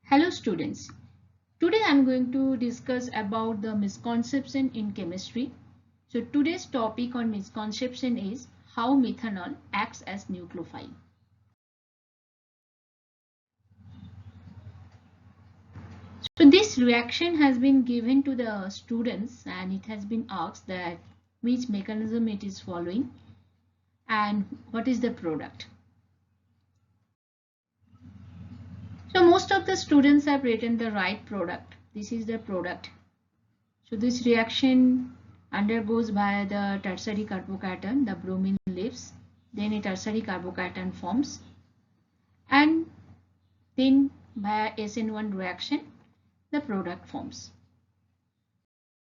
Hello students. Today I am going to discuss about the misconception in chemistry. So today's topic on misconception is how methanol acts as nucleophile. So this reaction has been given to the students and it has been asked that which mechanism it is following and what is the product. So most of the students have written the right product. This is the product. So this reaction undergoes by the tertiary carbocation, the bromine leaves, then a tertiary carbocation forms, and then via SN1 reaction, the product forms.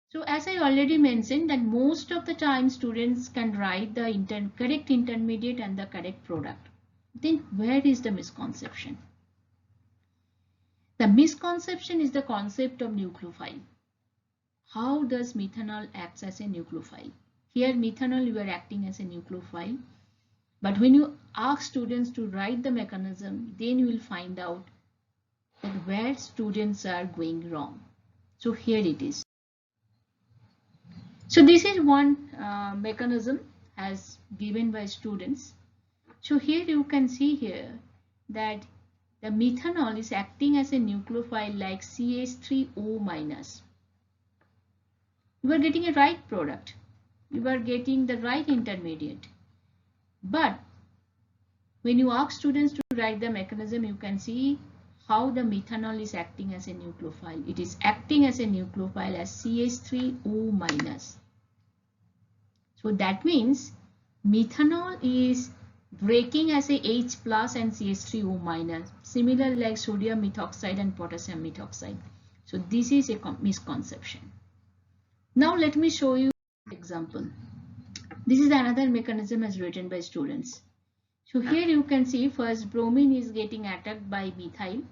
So as I already mentioned that most of the time students can write the correct intermediate and the correct product. Then where is the misconception? The misconception is the concept of nucleophile. How does methanol act as a nucleophile? Here methanol you are acting as a nucleophile. But when you ask students to write the mechanism, then you will find out that where students are going wrong. So here it is. So this is one mechanism as given by students. So here you can see here that the methanol is acting as a nucleophile like CH3O minus. You are getting a right product. You are getting the right intermediate. But when you ask students to write the mechanism, you can see how the methanol is acting as a nucleophile. It is acting as a nucleophile as CH3O minus. So that means methanol is breaking as a H plus and CH3O minus, similar like sodium methoxide and potassium methoxide. So this is a misconception. Now let me show you an example. This is another mechanism as written by students. So here you can see first bromine is getting attacked by methyl.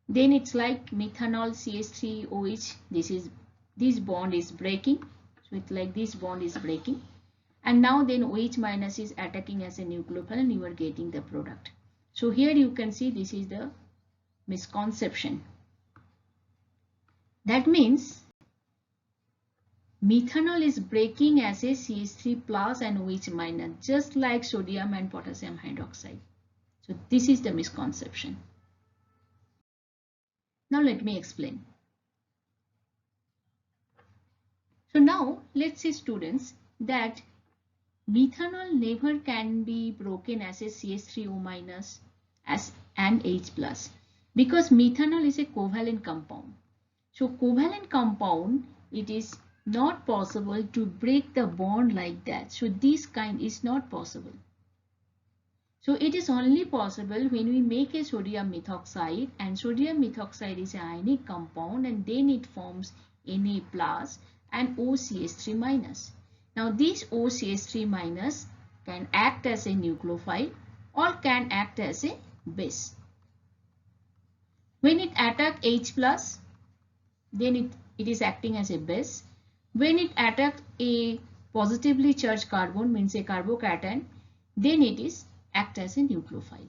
Then it's like methanol CH3OH. This bond is breaking. So it's like this bond is breaking. And now then OH minus is attacking as a nucleophile and you are getting the product. So here you can see this is the misconception. That means methanol is breaking as a CH3 plus and OH minus, just like sodium and potassium hydroxide. So this is the misconception. Now let me explain. So now let's see students that methanol never can be broken as a CH3O minus as an H plus because methanol is a covalent compound. So covalent compound, it is not possible to break the bond like that. So this kind is not possible. So it is only possible when we make a sodium methoxide, and sodium methoxide is an ionic compound and then it forms Na plus and OCH3 minus. Now this OCH3 minus can act as a nucleophile or can act as a base. When it attacks H plus, then it is acting as a base. When it attacks a positively charged carbon, means a carbocation, then it is act as a nucleophile.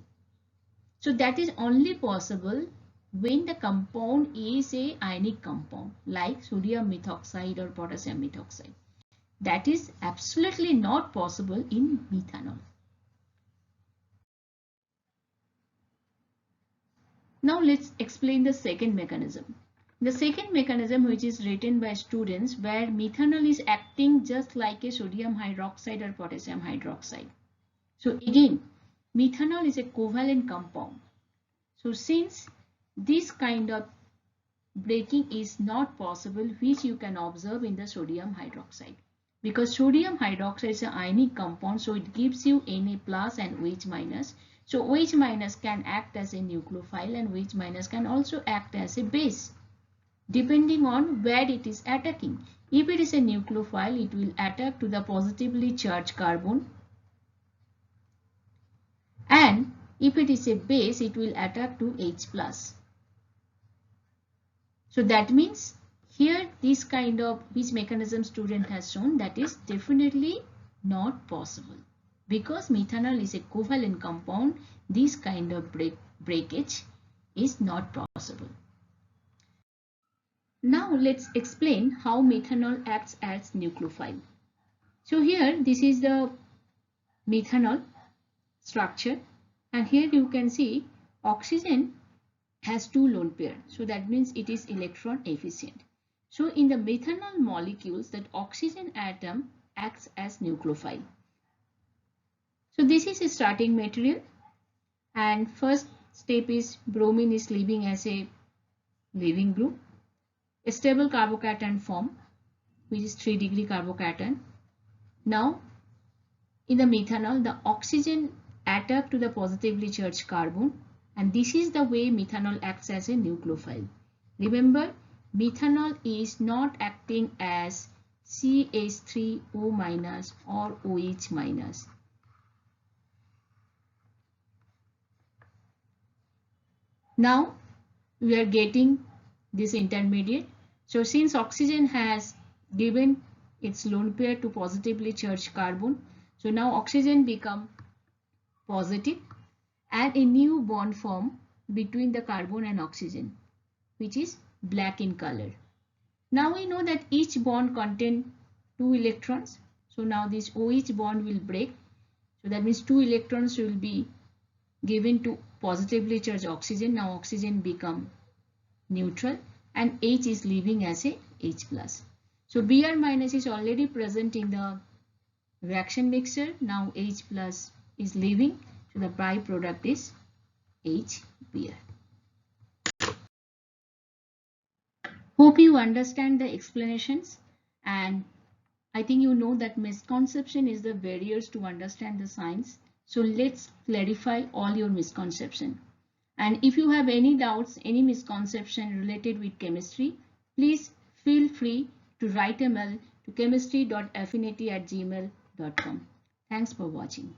So that is only possible when the compound is a ionic compound like sodium methoxide or potassium methoxide. That is absolutely not possible in methanol. Now let's explain the second mechanism. The second mechanism, which is written by students, where methanol is acting just like a sodium hydroxide or potassium hydroxide. So again, methanol is a covalent compound. So since this kind of breaking is not possible, which you can observe in the sodium hydroxide. Because sodium hydroxide is an ionic compound, so it gives you Na plus and OH minus. So OH minus can act as a nucleophile and OH minus can also act as a base, depending on where it is attacking. If it is a nucleophile, it will attack to the positively charged carbon. And if it is a base, it will attack to H plus. So that means here this kind of which mechanism student has shown, that is definitely not possible. Because methanol is a covalent compound, this kind of breakage is not possible. Now let's explain how methanol acts as nucleophile. So here this is the methanol structure, and here you can see oxygen has two lone pair, so that means it is electron efficient. So in the methanol molecules, that oxygen atom acts as nucleophile. So this is a starting material, and first step is bromine is leaving as a leaving group. A stable carbocation form, which is 3-degree carbocation. Now in the methanol, the oxygen attack to the positively charged carbon, and this is the way methanol acts as a nucleophile. Remember, methanol is not acting as CH3O- or OH-. Now we are getting this intermediate. So since oxygen has given its lone pair to positively charged carbon, so now oxygen become positive and a new bond form between the carbon and oxygen, which is black in color. Now we know that each bond contains 2 electrons. So now this OH bond will break. So that means 2 electrons will be given to positively charged oxygen. Now oxygen become neutral and H is leaving as a H plus. So Br minus is already present in the reaction mixture. Now H plus is leaving. So the byproduct is HBr. Hope you understand the explanations, and I think you know that misconception is the barriers to understand the science. So let's clarify all your misconception. And if you have any doubts, any misconception related with chemistry, please feel free to write a mail to chemistry.affinity@gmail.com. Thanks for watching.